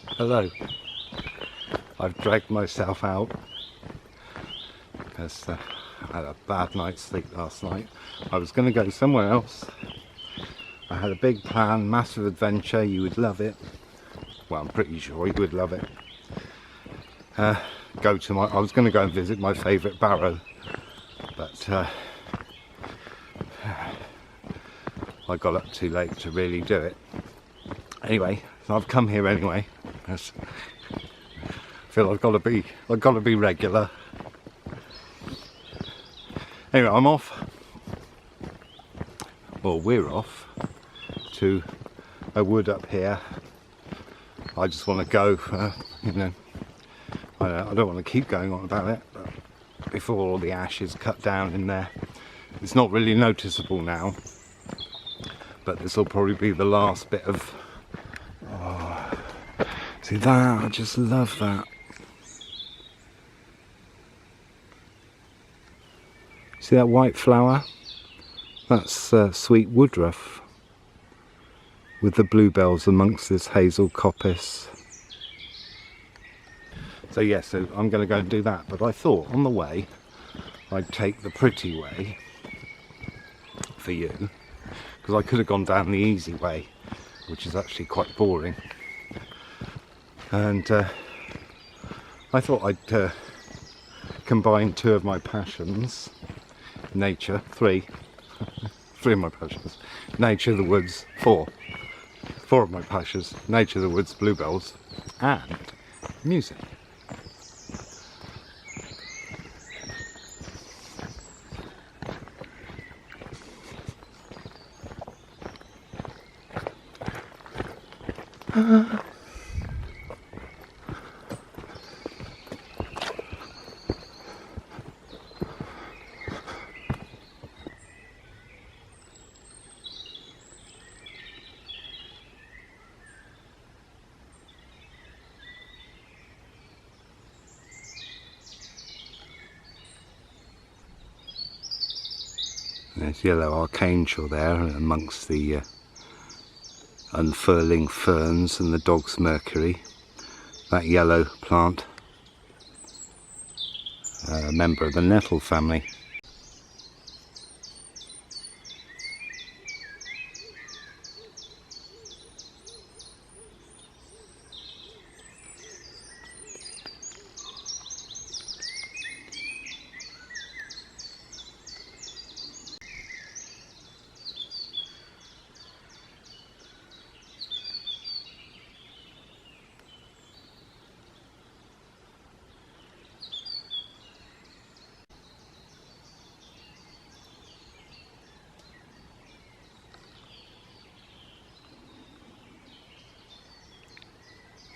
Hello. I've dragged myself out because I had a bad night's sleep last night. I was going to go somewhere else. I had a big plan, massive adventure. You would love it. Well, I'm pretty sure you would love it. I was going to go and visit my favourite barrow, but I got up too late to really do it. Anyway, so I've come here anyway. I feel I've got to be regular. Anyway, I'm off. Well, we're off to a wood up here. I just want to go, you know, I don't want to keep going on about it, but before all the ash is cut down in there. It's not really noticeable now, but this will probably be the last bit of... Oh, see that? I just love that. See that white flower? That's sweet woodruff with the bluebells amongst this hazel coppice. So yes, so I'm going to go and do that, but I thought on the way I'd take the pretty way for you, because I could have gone down the easy way, which is actually quite boring, and I thought I'd combine two of my passions, nature, three of my passions, nature, the woods, four of my passions, nature, the woods, bluebells, and music. There's yellow archangel there amongst the unfurling ferns and the dog's mercury. That yellow plant, a member of the nettle family.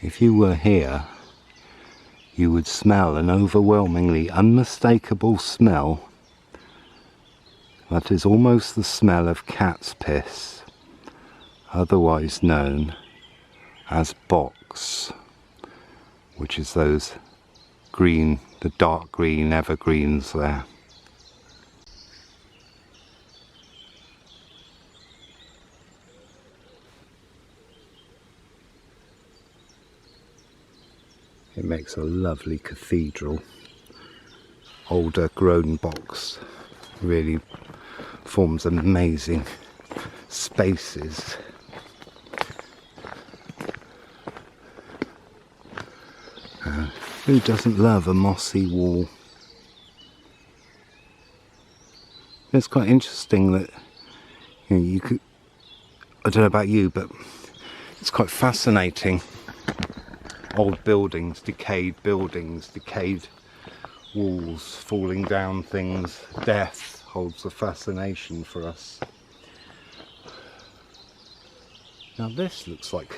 If you were here, you would smell an overwhelmingly unmistakable smell that is almost the smell of cat's piss, otherwise known as box, which is those green, the dark green evergreens there. It makes a lovely cathedral. Older grown box really forms amazing spaces. Who doesn't love a mossy wall? It's quite interesting that, you know, you could, I don't know about you, but it's quite fascinating. Old buildings, decayed walls, falling down things. Death holds a fascination for us. Now this looks like...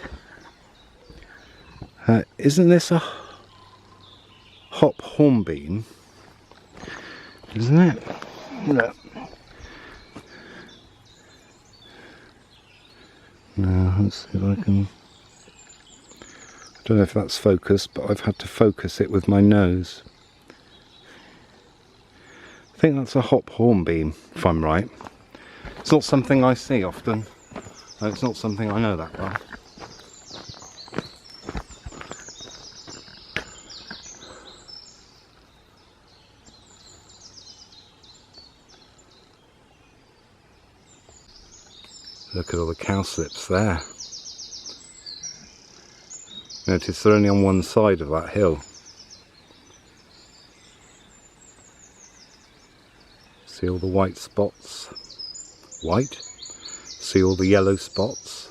isn't this a hop hornbeam? Isn't it? Look. Now let's see if I can... I don't know if that's focused, but I've had to focus it with my nose. I think that's a hop hornbeam, if I'm right. It's not something I see often. It's not something I know that well. Look at all the cowslips there. Notice they're only on one side of that hill. See all the white spots? White? See all the yellow spots?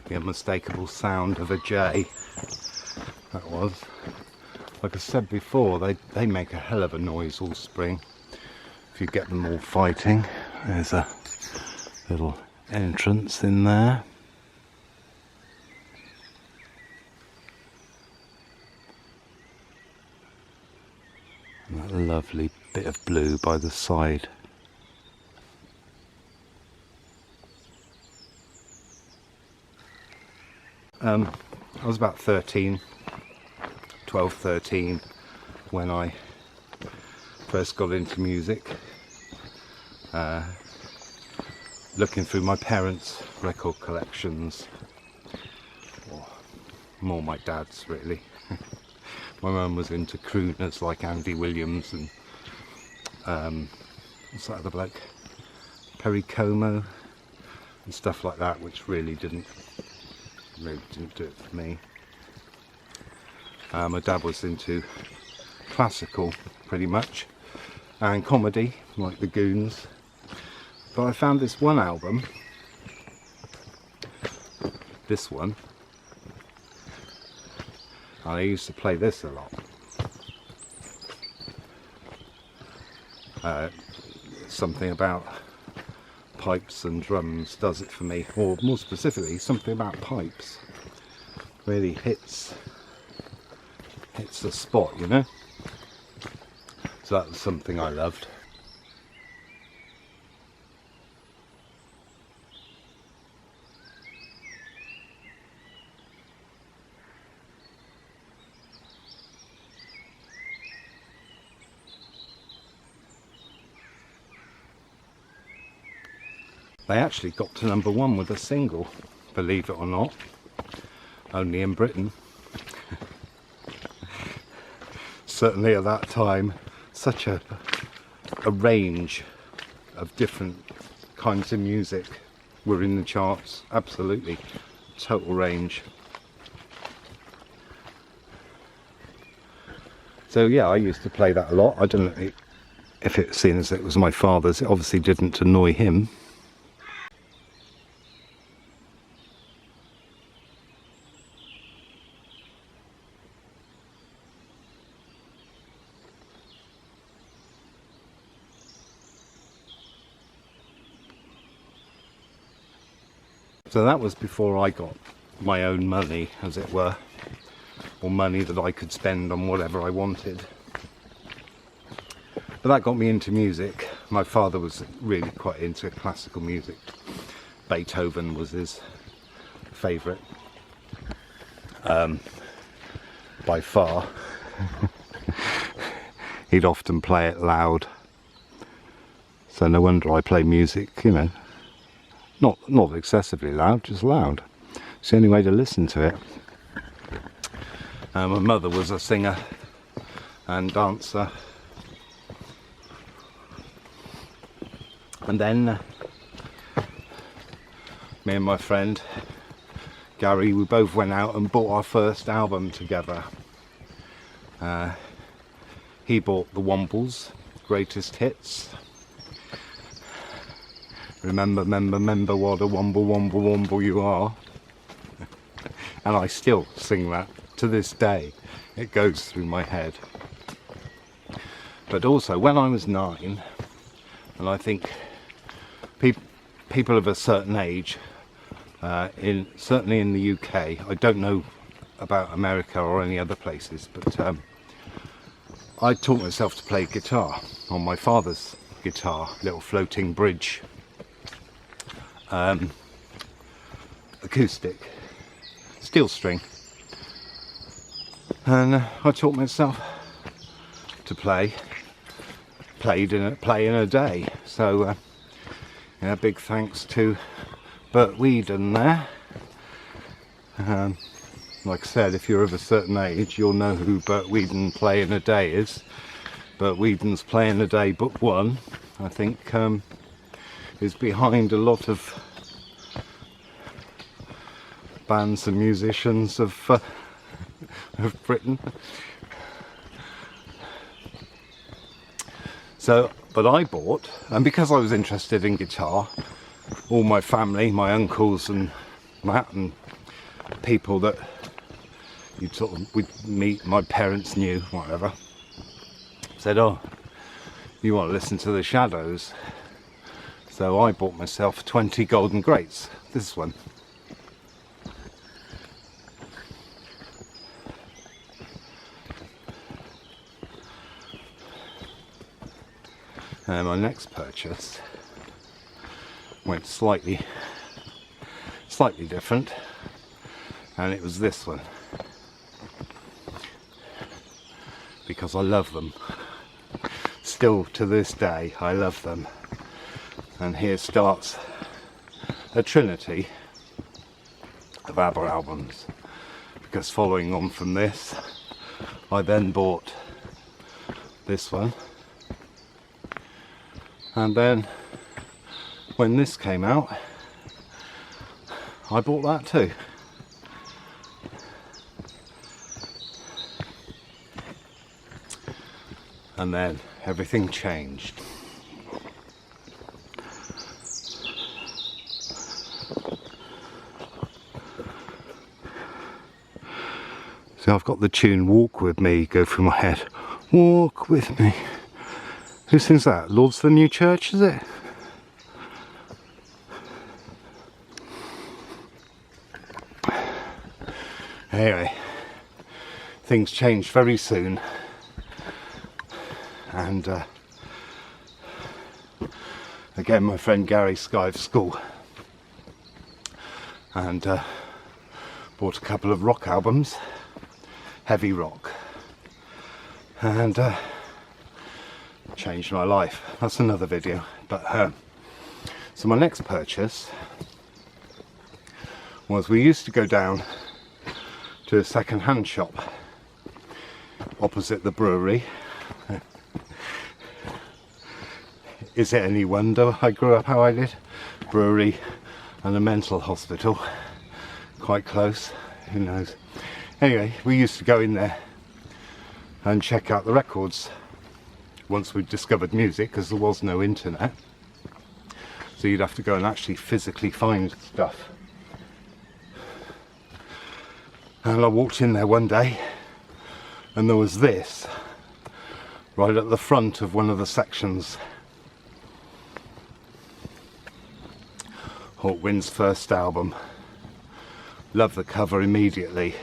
The unmistakable sound of a jay, that was. Like I said before, they make a hell of a noise all spring if you get them all fighting. There's a little entrance in there. And that lovely bit of blue by the side. I was about 13, 12, 13 when I first got into music, looking through my parents' record collections, or more my dad's really. My mum was into crooners like Andy Williams and what's that other bloke, Perry Como and stuff like that, which really didn't do it for me. My dad was into classical pretty much, and comedy like the Goons, but I found this one album, this one, and I used to play this a lot. Something about pipes and drums does it for me, or more specifically something about pipes really hits the spot, you know. So that was something I loved. They actually got to #1 with a single, believe it or not, only in Britain. Certainly at that time, such a range of different kinds of music were in the charts, absolutely, total range. So yeah, I used to play that a lot. I don't know if it, seeing as it was my father's, it obviously didn't annoy him. So that was before I got my own money, as it were, or money that I could spend on whatever I wanted. But that got me into music. My father was really quite into classical music. Beethoven was his favourite, by far. He'd often play it loud. So no wonder I play music, you know. Not excessively loud, just loud. It's the only way to listen to it. My mother was a singer and dancer. And then me and my friend Gary, we both went out and bought our first album together. He bought the Wombles Greatest Hits. Remember what a womble you are. And I still sing that to this day. It goes through my head. But also when I was 9, and I think people of a certain age, certainly in the UK, I don't know about America or any other places, but I taught myself to play guitar on my father's guitar, little floating bridge. Acoustic, steel string, and I taught myself to play in a day. So Yeah, big thanks to Bert Whedon there. Like I said, if you're of a certain age, you'll know who Bert Whedon Play in a Day is. Bert Whedon's Play in a Day Book 1, I think, is behind a lot of bands and musicians of Britain. So, but I bought, and because I was interested in guitar, all my family, my uncles and that, and people that you'd sort of would meet, my parents knew, whatever, said, oh, you want to listen to the Shadows? So I bought myself 20 Golden Greats, this one. And my next purchase went slightly different, and it was this one, because I love them. Still to this day I love them. And here starts a trinity of ABBA albums, because following on from this I then bought this one, and then when this came out I bought that too. And then everything changed. So I've got the tune Walk With Me go through my head. Walk with me. Who sings that? Lord's the New Church, is it? Anyway, things changed very soon, and again my friend Gary skived school, and bought a couple of rock albums, heavy rock, and changed my life. That's another video. But so my next purchase was, we used to go down to a second-hand shop opposite the brewery. Is it any wonder I grew up how I did? Brewery and a mental hospital, quite close, who knows. Anyway, we used to go in there and check out the records once we'd discovered music, because there was no internet, so you'd have to go and actually physically find stuff. And I walked in there one day and there was this right at the front of one of the sections. Hawkwind's first album. Loved the cover immediately,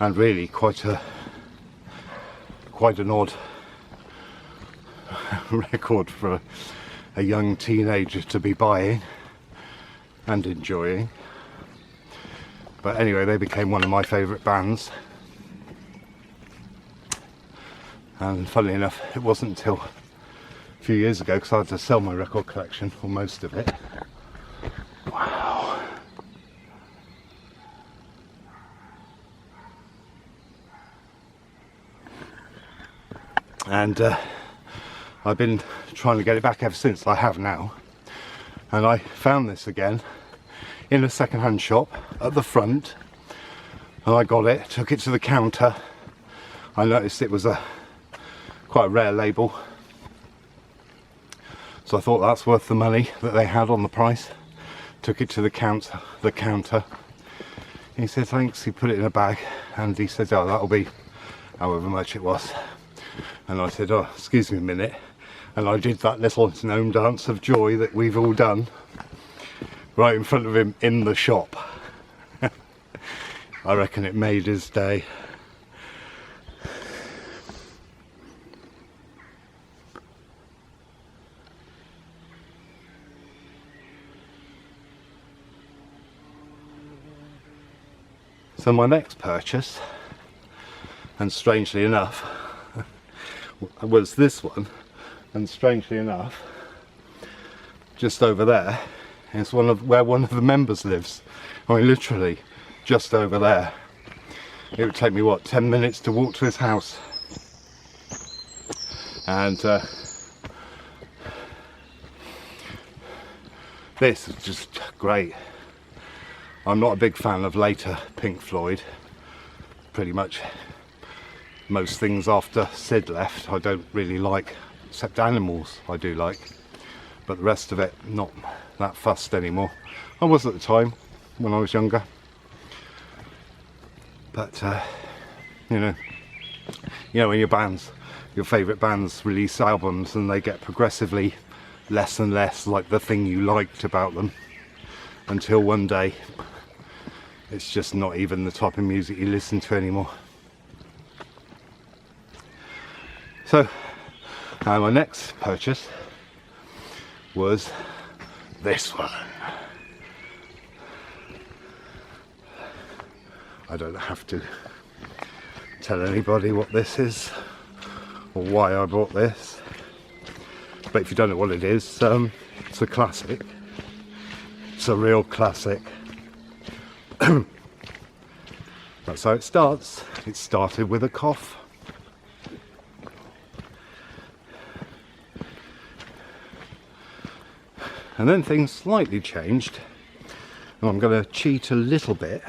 and really quite an odd record for a young teenager to be buying and enjoying. But anyway, they became one of my favourite bands, and funnily enough, it wasn't until a few years ago, because I had to sell my record collection, or most of it. Wow. And I've been trying to get it back ever since. I have now, and I found this again in a second-hand shop at the front, and I got it, took it to the counter. I noticed it was quite a rare label, so I thought that's worth the money that they had on the price. Took it to the counter. He said thanks. He put it in a bag, and he said, oh, that'll be however much it was. And I said, oh, excuse me a minute, and I did that little gnome dance of joy that we've all done right in front of him in the shop. I reckon it made his day. So my next purchase, and strangely enough, was this one, and strangely enough, just over there. It's where one of the members lives. I mean, literally just over there. It would take me, what, 10 minutes to walk to his house. And this is just great. I'm not a big fan of later Pink Floyd. Pretty much most things after Sid left I don't really like, except Animals I do like, but the rest of it not that fussed anymore. I was at the time when I was younger, but you know when your favourite bands release albums and they get progressively less and less like the thing you liked about them, until one day it's just not even the type of music you listen to anymore. So my next purchase was this one. I don't have to tell anybody what this is or why I bought this, but if you don't know what it is, it's a classic. It's a real classic. That's how it starts. It started with a cough. And then things slightly changed, and I'm going to cheat a little bit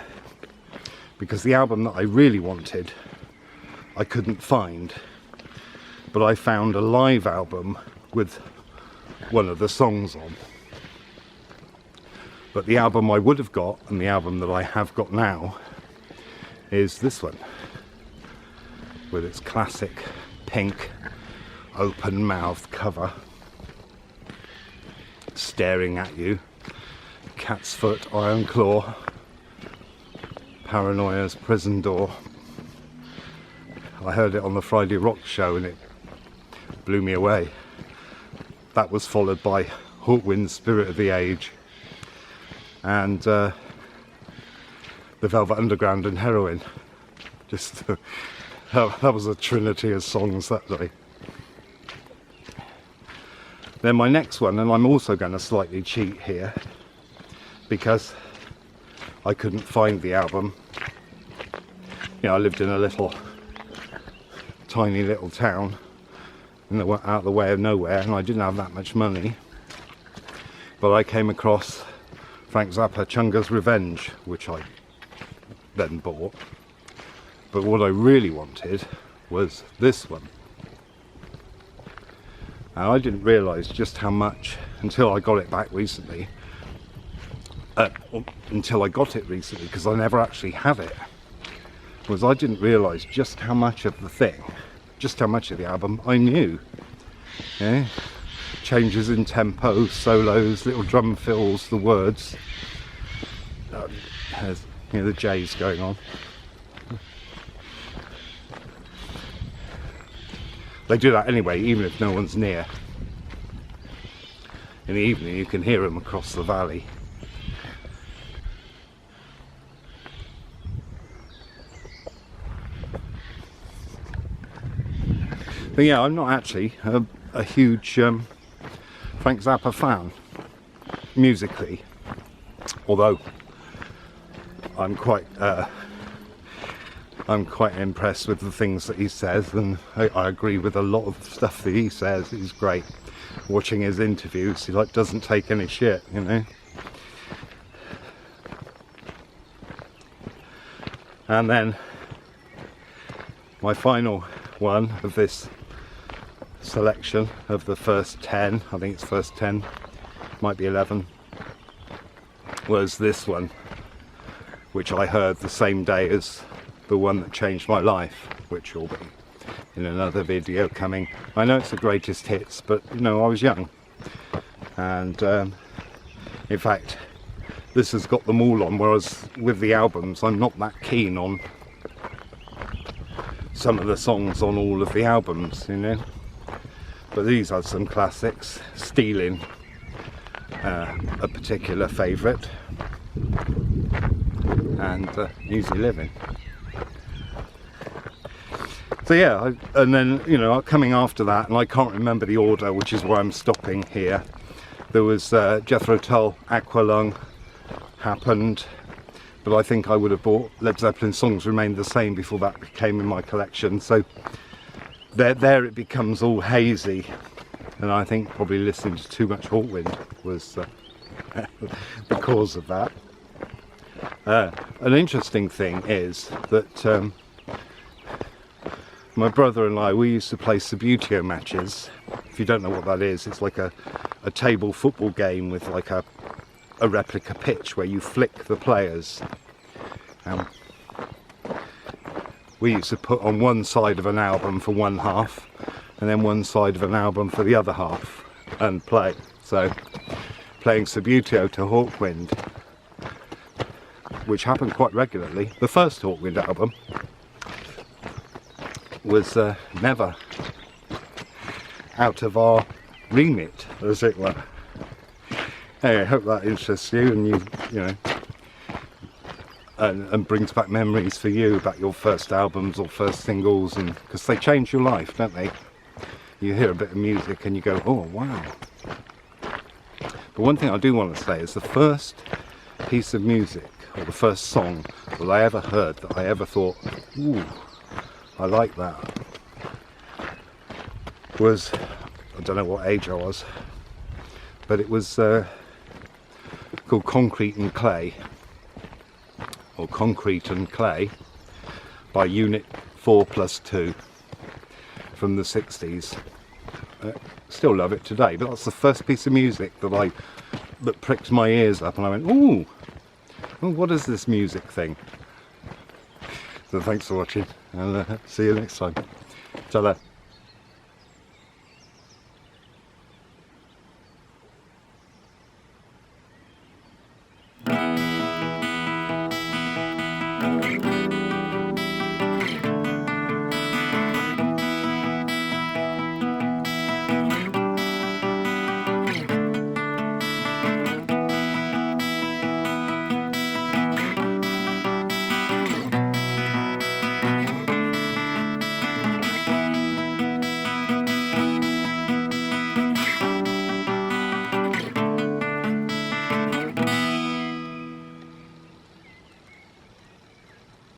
because the album that I really wanted I couldn't find, but I found a live album with one of the songs on. But the album I would have got, and the album that I have got now, is this one, with its classic pink open-mouthed cover, staring at you, Cat's Foot, Iron Claw, Paranoia's Prison Door. I heard it on the Friday Rock show and it blew me away. That was followed by Hawkwind's Spirit of the Age and the Velvet Underground and Heroin. Just that was a trinity of songs that day. Then my next one, and I'm also going to slightly cheat here because I couldn't find the album. You know, I lived in a tiny little town out of the way of nowhere, and I didn't have that much money. But I came across Frank Zappa, Chunga's Revenge, which I then bought. But what I really wanted was this one. And I didn't realise just how much until I got it back recently. Until I got it recently, because I never actually had it. Was I didn't realise just how much of the thing, just how much of the album I knew. Yeah? Changes in tempo, solos, little drum fills, the words. There's, the J's going on. They do that anyway, even if no one's near. In the evening you can hear them across the valley. But yeah, I'm not actually a huge Frank Zappa fan, musically. Although I'm quite impressed with the things that he says, and I agree with a lot of stuff that he says. He's great. Watching his interviews, he doesn't take any shit, And then my final one of this selection of the first 10, I think it's first 10, might be 11, was this one, which I heard the same day as the one that changed my life, which will be in another video coming. I know it's the greatest hits, but I was young, and in fact this has got them all on, whereas with the albums I'm not that keen on some of the songs on all of the albums, but these are some classics. Stealing, a particular favourite, and Easy Living. So yeah, and then coming after that, and I can't remember the order, which is why I'm stopping here. There was Jethro Tull, Aqualung happened, but I think I would have bought Led Zeppelin Songs Remain the Same before that came in my collection. So there it becomes all hazy, and I think probably listening to too much Hawkwind was the cause of that. An interesting thing is that my brother and I, we used to play Subbuteo matches. If you don't know what that is, it's like a table football game with like a replica pitch where you flick the players. We used to put on one side of an album for one half and then one side of an album for the other half and play. So playing Subbuteo to Hawkwind, which happened quite regularly. The first Hawkwind album was never out of our remit, as it were. Anyway, I hope that interests you, and you know, and brings back memories for you about your first albums or first singles, and because they change your life, don't they? You hear a bit of music and you go, oh wow. But one thing I do want to say is the first piece of music, or the first song that I ever heard, that I ever thought, ooh, I like that, was, I don't know what age I was, but it was called Concrete and Clay, or Concrete and Clay, by Unit 4+2 from the 60s. Still love it today, but that's the first piece of music that pricked my ears up, and I went, ooh, well, what is this music thing? So thanks for watching, and see you next time. Ta-da.